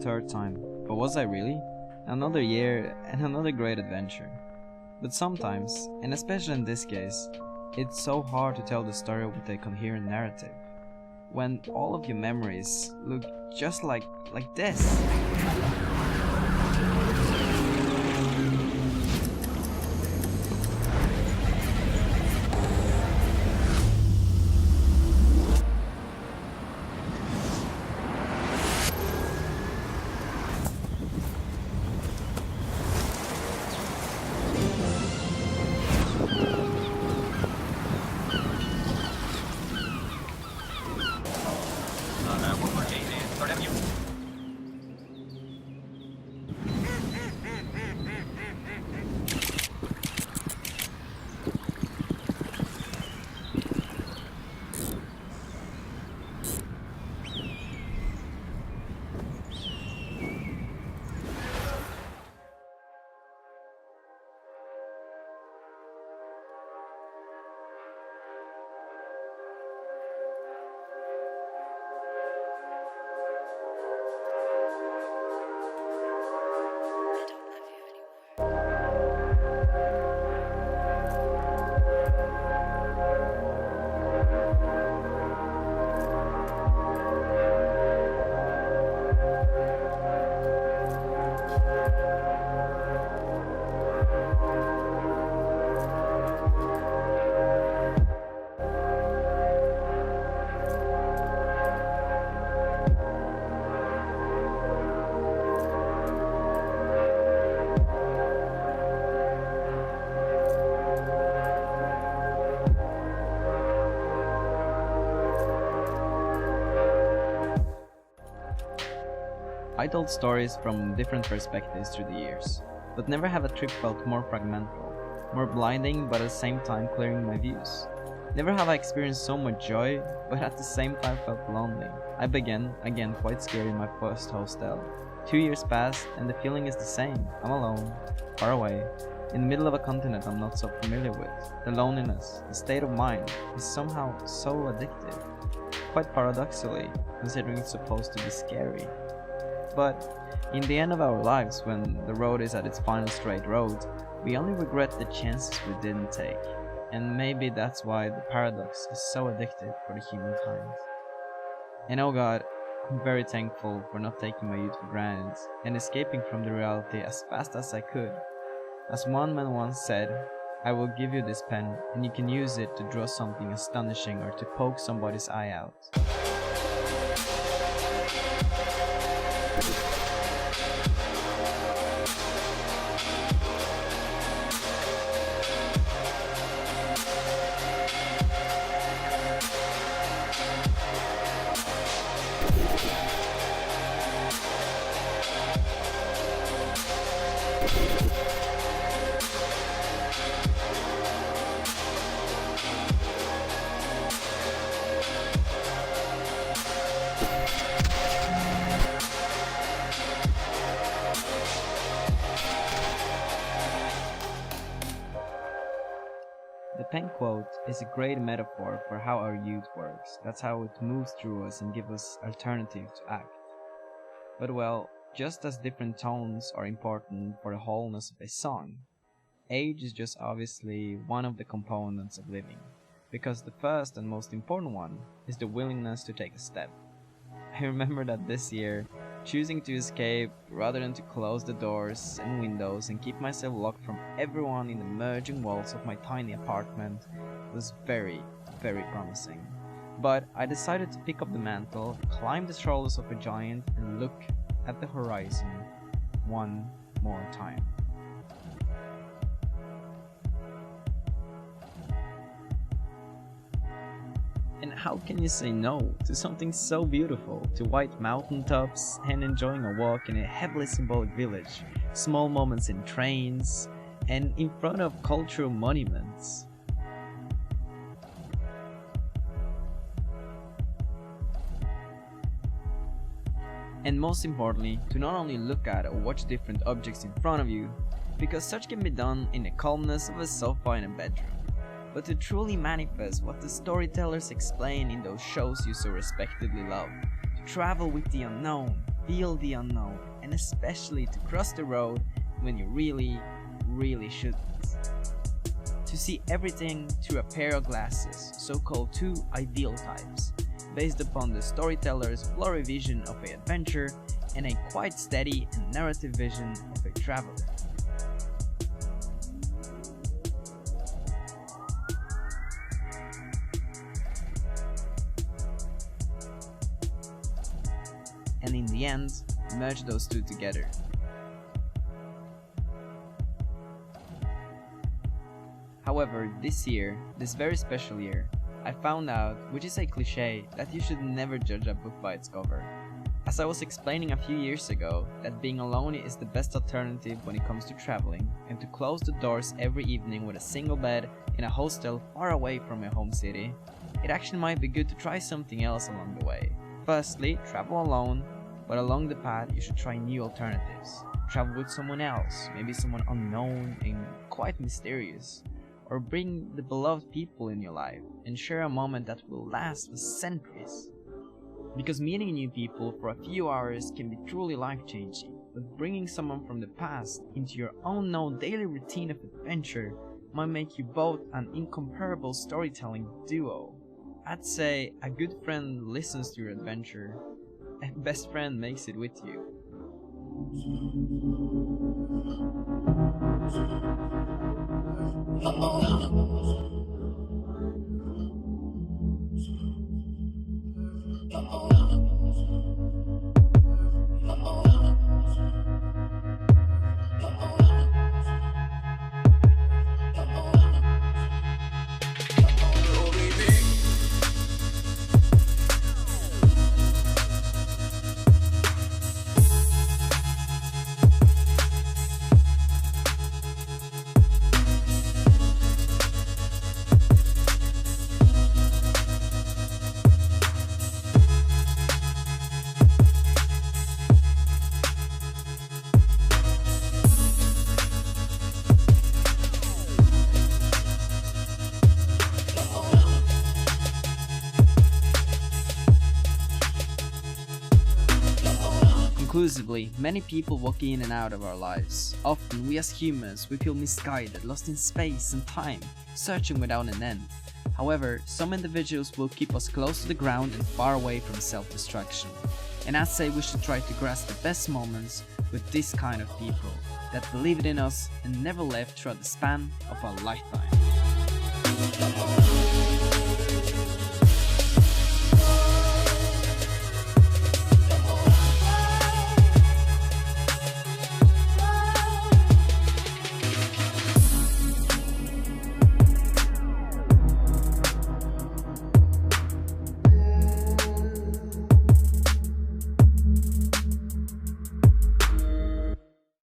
third time, but was I really? Another year and another great adventure. But sometimes, and especially in this case, it's so hard to tell the story with a coherent narrative. When all of your memories look just like this. Quân của chị nè, tôi đem vô. I told stories from different perspectives through the years, but never have a trip felt more fragmental, more blinding but at the same time clearing my views. Never have I experienced so much joy, but at the same time felt lonely. I began, again quite scared in my first hostel. 2 years passed and the feeling is the same. I'm alone, far away, in the middle of a continent I'm not so familiar with. The loneliness, the state of mind, is somehow so addictive. Quite paradoxically, considering it's supposed to be scary. But in the end of our lives, when the road is at its final straight road, we only regret the chances we didn't take. And maybe that's why the paradox is so addictive for the humankind. And oh God, I'm very thankful for not taking my youth for granted and escaping from the reality as fast as I could. As one man once said, I will give you this pen and you can use it to draw something astonishing or to poke somebody's eye out. The pen quote is a great metaphor for how our youth works. That's how it moves through us and gives us alternative to act. But well, just as different tones are important for the wholeness of a song, age is just obviously one of the components of living. Because the first and most important one is the willingness to take a step. I remember that this year, choosing to escape rather than to close the doors and windows and keep myself locked from everyone in the merging walls of my tiny apartment was very, very promising. But I decided to pick up the mantle, climb the shoulders of a giant and look at the horizon one more time. And how can you say no to something so beautiful, to white mountaintops and enjoying a walk in a heavily symbolic village, small moments in trains, and in front of cultural monuments? And most importantly, to not only look at or watch different objects in front of you, because such can be done in the calmness of a sofa in a bedroom, but to truly manifest what the storytellers explain in those shows you so respectedly love, to travel with the unknown, feel the unknown, and especially to cross the road when you really shouldn't. To see everything through a pair of glasses, so-called two ideal types, based upon the storyteller's blurry vision of an adventure and a quite steady and narrative vision of a traveler. And in the end, merge those two together. However, this year, this very special year, I found out, which is a cliche, that you should never judge a book by its cover. As I was explaining a few years ago, that being alone is the best alternative when it comes to traveling, and to close the doors every evening with a single bed in a hostel far away from your home city, it actually might be good to try something else along the way. Firstly, travel alone, but along the path you should try new alternatives. Travel with someone else, maybe someone unknown and quite mysterious. Or bring the beloved people in your life and share a moment that will last for centuries. Because meeting new people for a few hours can be truly life-changing, but bringing someone from the past into your own known daily routine of adventure might make you both an incomparable storytelling duo. I'd say a good friend listens to your adventure, a best friend makes it with you. Conclusively, many people walk in and out of our lives. Often we as humans, we feel misguided, lost in space and time, searching without an end. However, some individuals will keep us close to the ground and far away from self-destruction. And I'd say we should try to grasp the best moments with this kind of people that believed in us and never left throughout the span of our lifetime.